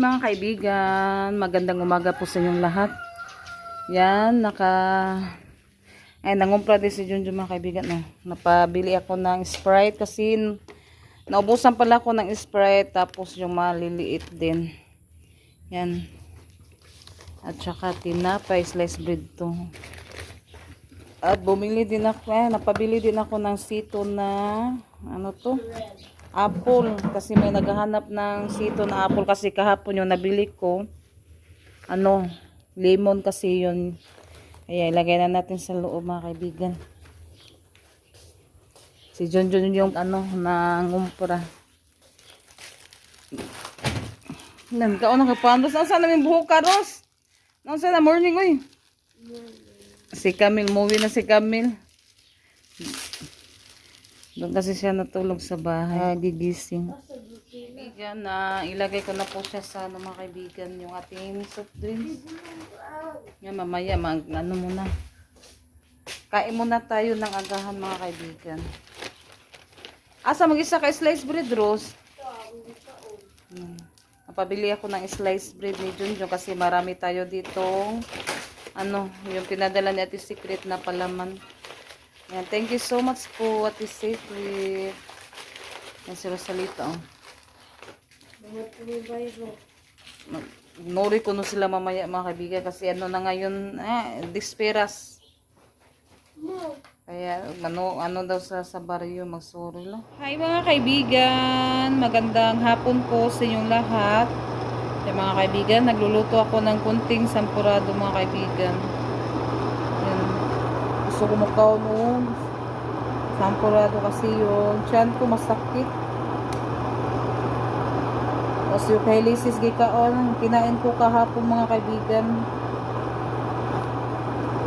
mga kaibigan, magandang umaga po sa inyong lahat. Yan, nangumpra din si Junjun mga kaibigan. No? Napabili ako ng Sprite kasi naubusan pala ako ng Sprite tapos yung maliliit din. Yan. At saka tinapay, slice bread to. At bumili din ako, napabili din ako ng sito na, ano to? Apple, kasi may naghahanap ng sito na apple kasi kahapon yung nabili ko lemon kasi yun, kaya ilagay na natin sa loob mga kaibigan. Si Junjun yung nangumpra. Kaon ka pa Ros, nasa namin buhok ka Ros, nasa na morning oy. Si Camille, movie na si Camille. Doon kasi siya natulog sa bahay, gigising. Kaibigan, ilagay ko na po siya sa mga kaibigan, yung ating soft drinks. Yan, mamaya, muna. Kain muna tayo ng agahan mga kaibigan. Asa mag-isa ka slice bread, Rose? Napabili ako ng slice bread ni Junjun kasi marami tayo ditong yung pinadala ni Ate Secret na palaman. Yan, thank you so much po, Ate Secret. Yan si Rosalita, Nori ko no sila mamaya mga kaibigan kasi na ngayon, disperas. Kaya daw sa baryo magsuri lang. Hi mga kaibigan, magandang hapon po sa inyong lahat. Yung mga kaibigan, nagluluto ako ng kunting sampurado mga kaibigan. Yan. Gusto ko makaw noon sampurado kasi yung tiyan ko masakit. Tapos yung dialysis gikaon, kinain ko kahapon mga kaibigan.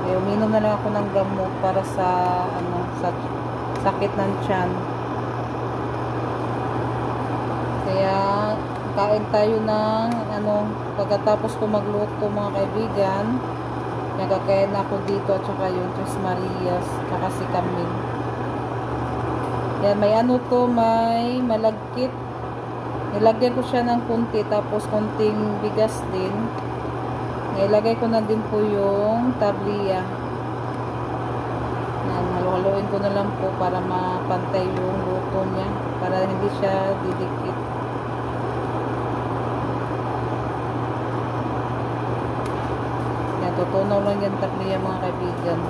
Kaya uminom na lang ako ng gamot para sa sa sakit ng tiyan. Kaya kain tayo ng pagkatapos ko magluto mga kaibigan. Nagkakain na ako dito at saka yung Tres Marias at si Camille. Yan, may may malagkit. Nilagyan ko siya ng kunti tapos kunting bigas din. Nilagay ko na din po yung tabliya. Yan, haluhaluin ko na lang po para mapantay yung luto niya. Para hindi siya didikit. Yan, tutunaw lang yung tabliya mga kaibigan.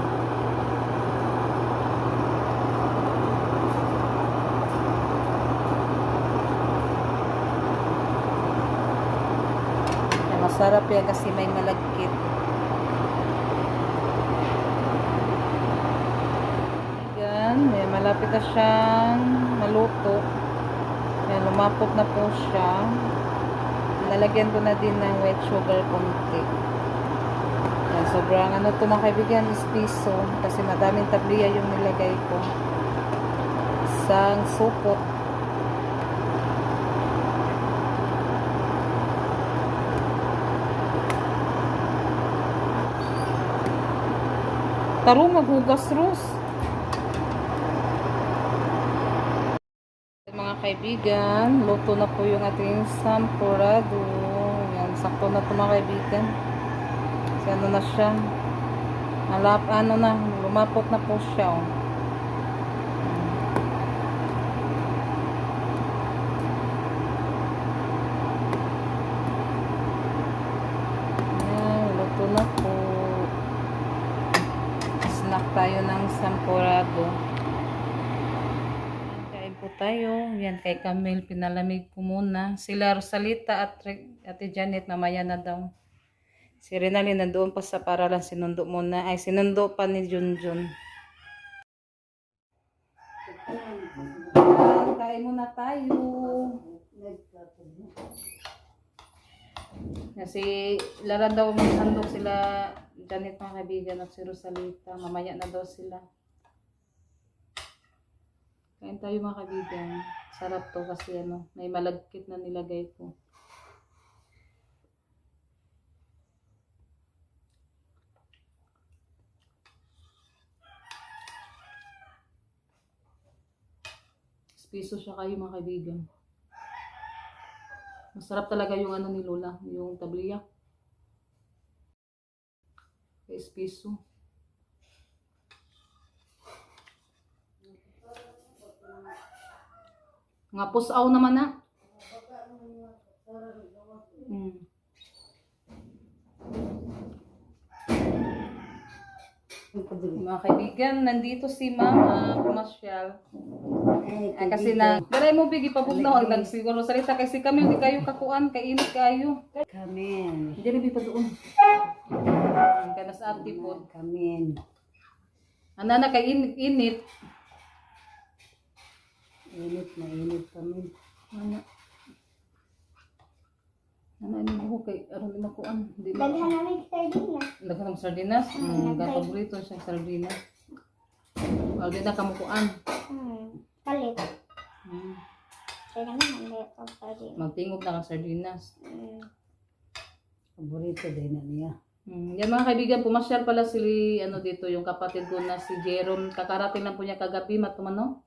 Masarap yan kasi may malagkit. Yan, malapit na siyang maluto. Yan, lumapot na po siya. Nalagyan ko na din ng white sugar konti. Yan, sobrang ito mga kaibigan is piso kasi madaming tabliya yung nilagay ko. Isang supot. Taro, maghugas Ros. Mga kaibigan, luto na po yung ating sampurado. Yan, sakto na ito mga kaibigan. Kasi na siya. Lumapot na po siya. Yan, luto na po. Snack tayo ng sampurado. Kain po tayo. Yan, kay Camille, pinalamig ko muna. Sila Rosalita at Ate Janet, mamaya na daw. Si Renalyn nandoon pa sa paralan, sinundo muna. Ay, sinundo pa ni Junjun. Kain muna tayo. Kasi laran daw maghandog sila Janet mga kaibigan at si Rosalita. Mamaya na daw sila. Kain tayo mga kaibigan. Sarap to kasi may malagkit na nilagay ko. Piso siya kayo mga kaibigan. Masarap talaga yung ano ni Lola, yung tabliya. Espiso. Nga pusaw naman na. Mm. Mga kaibigan, nandito si Mama, pumasyal. Ay, kasi na, daray mo bigi pabog na, wag lang siguro salita kasi kami, hindi kayo kakuan, kainit kayo. Kamin. Hindi rin pa doon. Ang kana sa antipod. Kamin. Ana na kay init. Init na init kami. Ana. Ana ini mo kay aron di makuan. Di Daghan namin sardinas. Daghan ng sardinas. Gan paborito siya sardinas. Wala din na kamukuan. Palit. Hmm. Kaya naman hindi ako sardinas. Magtingog na kang sardinas. Paborito din na niya. Yan mga kaibigan, pumasyal pala si ano dito, yung kapatid ko na si Jerome. Kakarating lang po niya kagabi, matumano.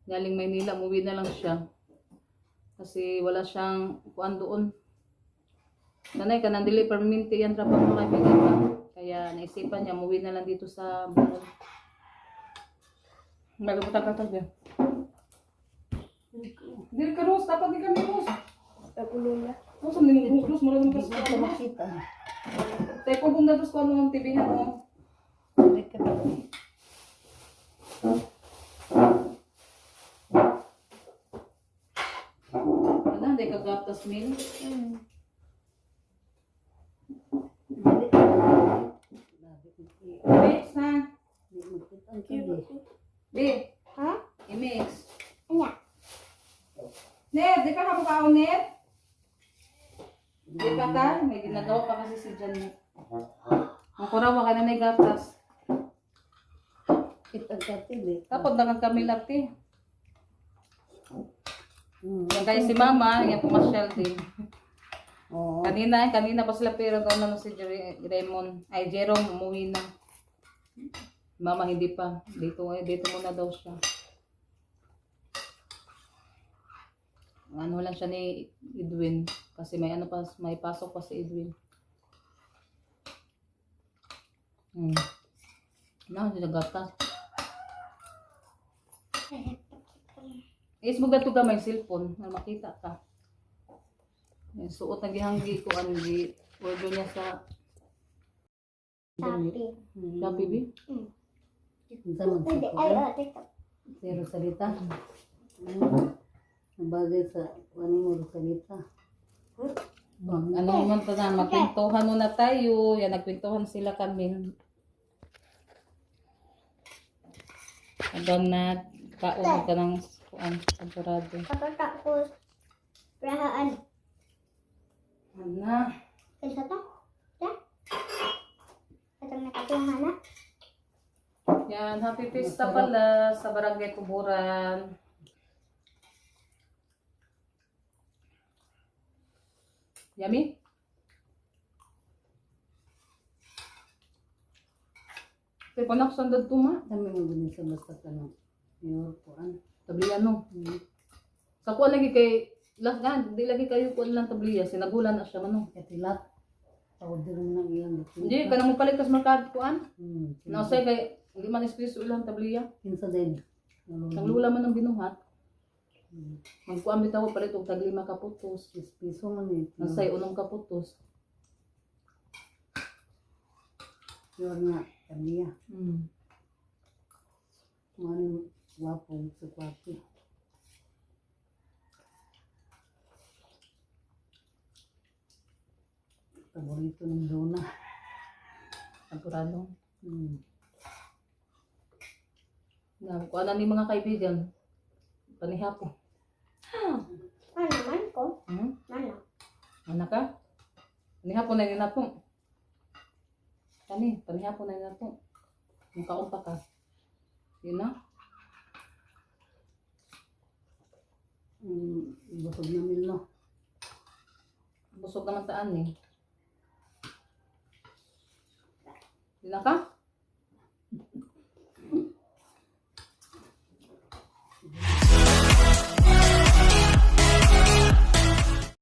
Galing Maynila, umuwi na lang siya. Kasi wala siyang kuan doon. Nanay ka, nandili permanente yan trabaho mga kaibigan ba? Kaya naisipan niya, umuwi na lang dito sa Bukol. Magputang katag yan. Hindi ka, Rose. Dapat di kami, Rose. Ako lula. Rose, hindi mo Rose. Mula naman kasi Ito makita. tayo kung datos ko ano ang TV niya mo. Balik ka pa. Ano, hindi ka gatas mil. Balik ka. Mix, ha? Di makita ang kindi. Di, Ha? i-mix. Ano? Ned, di pa ka mukhaon, Ned? Di pa ka? May ginagawa pa kasi si Janet. Ang kurawa ka na may gatas. Kita ka tili. Tapos dangan kami lati. Yan kaya si Mama, yan pumasyal din. Oo. Kanina pa sila pero gano'n si Raymond. Ay, Jerome, umuwi na. Mama, hindi pa. Dito muna daw siya. Ano lang siya ni Edwin. Kasi may ano pa, may pasok pa si Edwin. Hindi na gatas. Is mo gato ka may cellphone na makita ka. Yung suot na gihanggi ko ang order niya sa Sapi. Shopee B. Sama Pwede. sa Ay, kuha. TikTok. Zero salita. Ang bagay sa ano mo salita. Ano naman pa na, magpintuhan muna tayo. Yan, nagpintuhan sila kami. Habang na kaon ka ng kuan, saburado. Pagkatapos, rahaan. Ano? Kaysa to? Ya? Katang nakatuhan na? Yan, happy pista pala sa Barangay Kuburan. Yummy? Kaya panak sandad tuma. Kami mo din sa basta ka ng pure kuan. Tabliya no. Sa kuan lagi kay di lagi kayo kuan lang tabliya. Sinagulan na siya mano. Katilat. Order mo ng iyang bukita. Hindi, kanang mapalit kas markad kuan. Hmm. Nausay kay hindi man espresso ilang tabliya. Kinsa din. Ang lula man ang binuhat. Magkuan bitaw palit og tag 5 ka putos. Piso man eh. Nasay unong ka putos. Pure nga. Kaniya. Mm. Ano wapo sa kwarto. Paborito ng Dona. Apurado. Hmm. Na kuan na ni mga kaibigan. Panihapo. Ano naman ko? Hmm? Ano? Anak ka? Panihapon na yun na po. Panihapon na yun na po. Magkaumpa ka. Yun na. Busog na milno. Busog naman taan eh. Yun na ka?